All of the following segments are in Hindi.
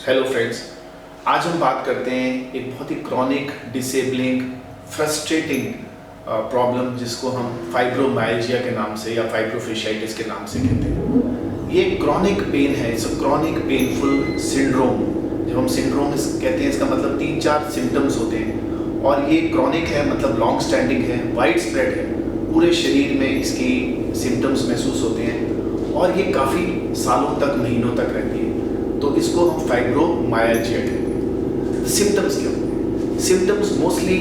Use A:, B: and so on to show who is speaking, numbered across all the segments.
A: हेलो फ्रेंड्स, आज हम बात करते हैं एक बहुत ही क्रॉनिक, डिसेबलिंग, फ्रस्ट्रेटिंग प्रॉब्लम जिसको हम फाइब्रोमाइल्जिया के नाम से या फाइब्रोफेशियाइटिस के नाम से कहते हैं। ये क्रॉनिक पेन है, it's a chronic painful syndrome. जब हम सिंड्रोम कहते हैं इसका मतलब 3-4 सिम्टम्स होते हैं और ये क्रॉनिक है, मतलब लॉन्ग स्टैंडिंग है, वाइड स्प्रेड है, पूरे शरीर में इसकी सिम्टम्स महसूस होते हैं और ये काफ़ी सालों तक, महीनों तक रहती है। तो इसको हम फाइब्रोमाइल्जिया कहते हैं। सिम्टम्स क्या होते हैं? सिम्टम्स मोस्टली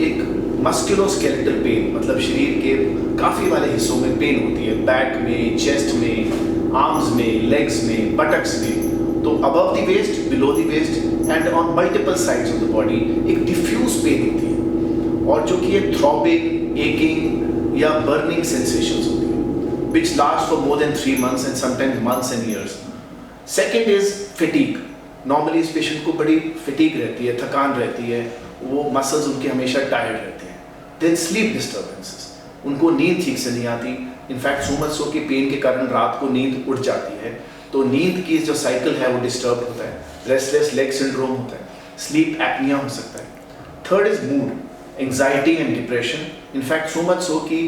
A: एक मस्कुलोस्केलेटल पेन, मतलब शरीर के काफ़ी वाले हिस्सों में पेन होती है, बैक में, चेस्ट में, आर्म्स में, लेग्स में, बटक्स में। तो above the waist, below the waist and on multiple sides of the body एक डिफ्यूज पेन होती है और जो कि एक थ्रॉबिंग, एकिंग या बर्निंग सेंसेशंस होती है which last for more than 3 months and sometimes months and years. Second is fatigue. Normally इस पेशेंट को बड़ी फिटीग रहती है, थकान रहती है, वो मसल्स उनके हमेशा टायर्ड रहते हैं। देन स्लीप डिस्टर्बेंसेस, उनको नींद ठीक से नहीं आती। इनफैक्ट सो मच सो कि पेन के कारण रात को नींद उड़ जाती है, तो नींद की जो साइकिल है वो डिस्टर्ब होता है। रेस्टलेस लेग सिंड्रोम होता है, स्लीप एपनिया हो सकता है। Third is mood, anxiety and depression. In fact so much so कि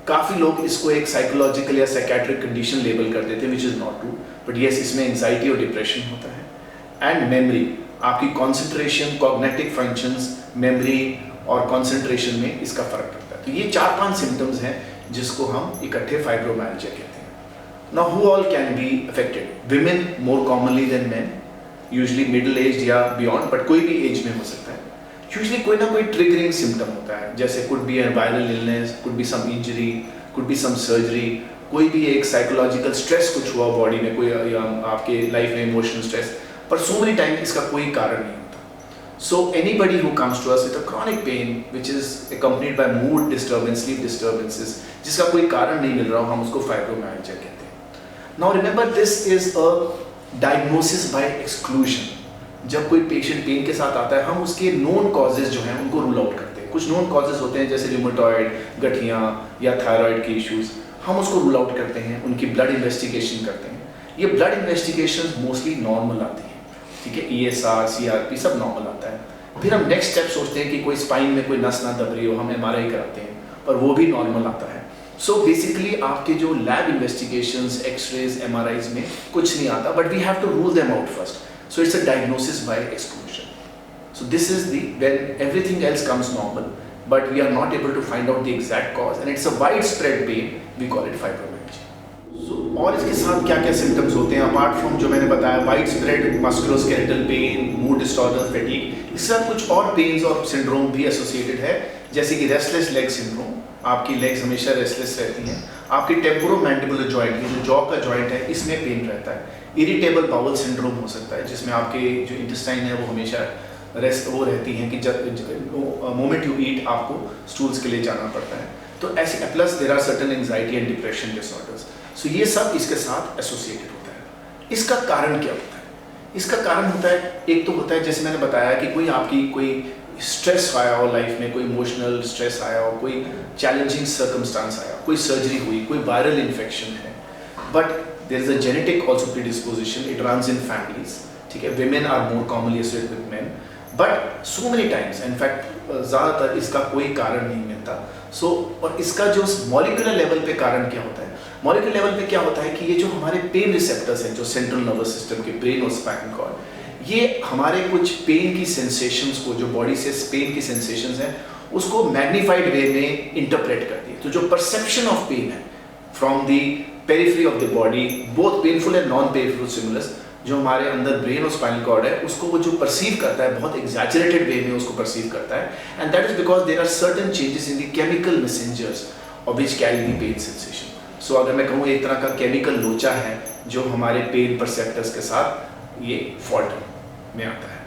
A: काफ़ी लोग इसको एक साइकोलॉजिकल या साइकेट्रिक कंडीशन लेबल कर देते हैं, which is not true, but yes, इसमें एंजाइटी और डिप्रेशन होता है। एंड मेमोरी, आपकी कॉन्सेंट्रेशन, कॉग्निटिव फंक्शंस, मेमोरी और कॉन्सेंट्रेशन में इसका फर्क पड़ता है। तो ये 4-5 सिम्टम्स हैं जिसको हम इकट्ठे फाइब्रोमाइल्जिया कहते हैं। Now who all can be affected? Women more commonly than men, usually middle age या बियॉन्ड, बट कोई भी एज में हो सकता है। यूजली कोई ना कोई ट्रिगरिंग सिम्टम होता है, जैसे could be a viral illness, could be some injury, could be some surgery, कोई भी एक साइकोलॉजिकल स्ट्रेस कुछ हुआ बॉडी में, कोई या आपके लाइफ में इमोशनल स्ट्रेस, पर सो मेनी टाइम इसका कोई कारण नहीं होता। So anybody who comes to us with a chronic pain which is accompanied by mood disturbance, sleep disturbances, जिसका कोई कारण नहीं मिल रहा हो, हम उसको फाइब्रोमाइल्जिया कहते हैं। Now remember, this is a diagnosis by exclusion. जब कोई पेशेंट पेन के साथ आता है, हम उसके नोन कॉजेज जो हैं उनको रूल आउट करते हैं। कुछ नोन कॉजेज होते हैं जैसे रूमेटॉइड, गठियाँ या थायराइड के इश्यूज, हम उसको रूल आउट करते हैं, उनकी ब्लड इन्वेस्टिगेशन करते हैं। ये ब्लड इन्वेस्टिगेशन मोस्टली नॉर्मल आती है, ठीक है, ESR, CRP सब नॉर्मल आता है। फिर हम नेक्स्ट स्टेप सोचते हैं कि कोई स्पाइन में कोई नस ना दब रही हो, हम MRI कराते हैं, पर वो भी नॉर्मल आता है। सो बेसिकली आपके जो लैब इन्वेस्टिगेशंस, एक्सरेज, MRIs में कुछ नहीं आता, but we have to rule them out first. So it's a diagnosis by exclusion. So this is when everything else comes normal, but we are not able to find out the exact cause, and it's a widespread pain. We call it fibromyalgia. So और इसके साथ क्या-क्या symptoms होते हैं apart from जो मैंने बताया, widespread musculoskeletal pain, mood disorder, fatigue, इसके साथ कुछ और pains और syndrome भी associated है, जैसे कि restless leg syndrome, आपकी legs हमेशा restless रहती हैं। आपकी टेम्पोरोमैंडिबुलर जॉइंट, ये जो जॉ का जॉइंट है, इसमें पेन रहता है। इरिटेबल बाउल सिंड्रोम हो सकता है, जिसमें आपके जो इंटेस्टाइन है वो हमेशा वो रहती हैं कि जब मोमेंट यू ईट आपको स्टूल्स के लिए जाना पड़ता है। तो ऐसे plus there are certain anxiety and depression disorders. So ये सब इसके साथ एसोसिएटेड होता है। इसका कारण क्या होता है? इसका कारण होता है, एक तो होता है जैसे मैंने बताया कि कोई स्ट्रेस आया हो लाइफ में, कोई इमोशनल स्ट्रेस आया हो, कोई चैलेंजिंग सर्कमस्टांस आया हो, कोई सर्जरी हुई, कोई वायरल इन्फेक्शन है, but there is a genetic also predisposition, it runs in families, ठीक है। Women are more commonly associated with men, but so many times, in fact ज़्यादातर इसका कोई कारण नहीं मिलता। और इसका जो मॉलिक्यूलर लेवल पे कारण क्या होता है? मॉलिक्यूलर लेवल पे क्या होता है कि ये जो हमारे पेन रिसेप्टर्स हैं, जो सेंट्रल नर्वस सिस्टम के ब्रेन और स्पाइनल कॉर्ड, ये हमारे कुछ पेन की सेंसेशंस को, जो बॉडी से पेन की सेंसेशंस हैं, उसको मैग्नीफाइड वे में इंटरप्रेट करती है। तो जो परसेप्शन ऑफ पेन है from the periphery of the body, both painful and non painful stimulus, जो हमारे अंदर ब्रेन और स्पाइनल कॉर्ड है, उसको वो जो परसीव करता है, बहुत एग्जैजरेटेड वे में उसको परसीव करता है। And that is because there are certain changes in the chemical messengers of which carry the pain sensation. So अगर मैं कहूँ एक तरह का केमिकल लोचा है जो हमारे पेन परसेप्टर्स के साथ ये फॉल्ट में आता है।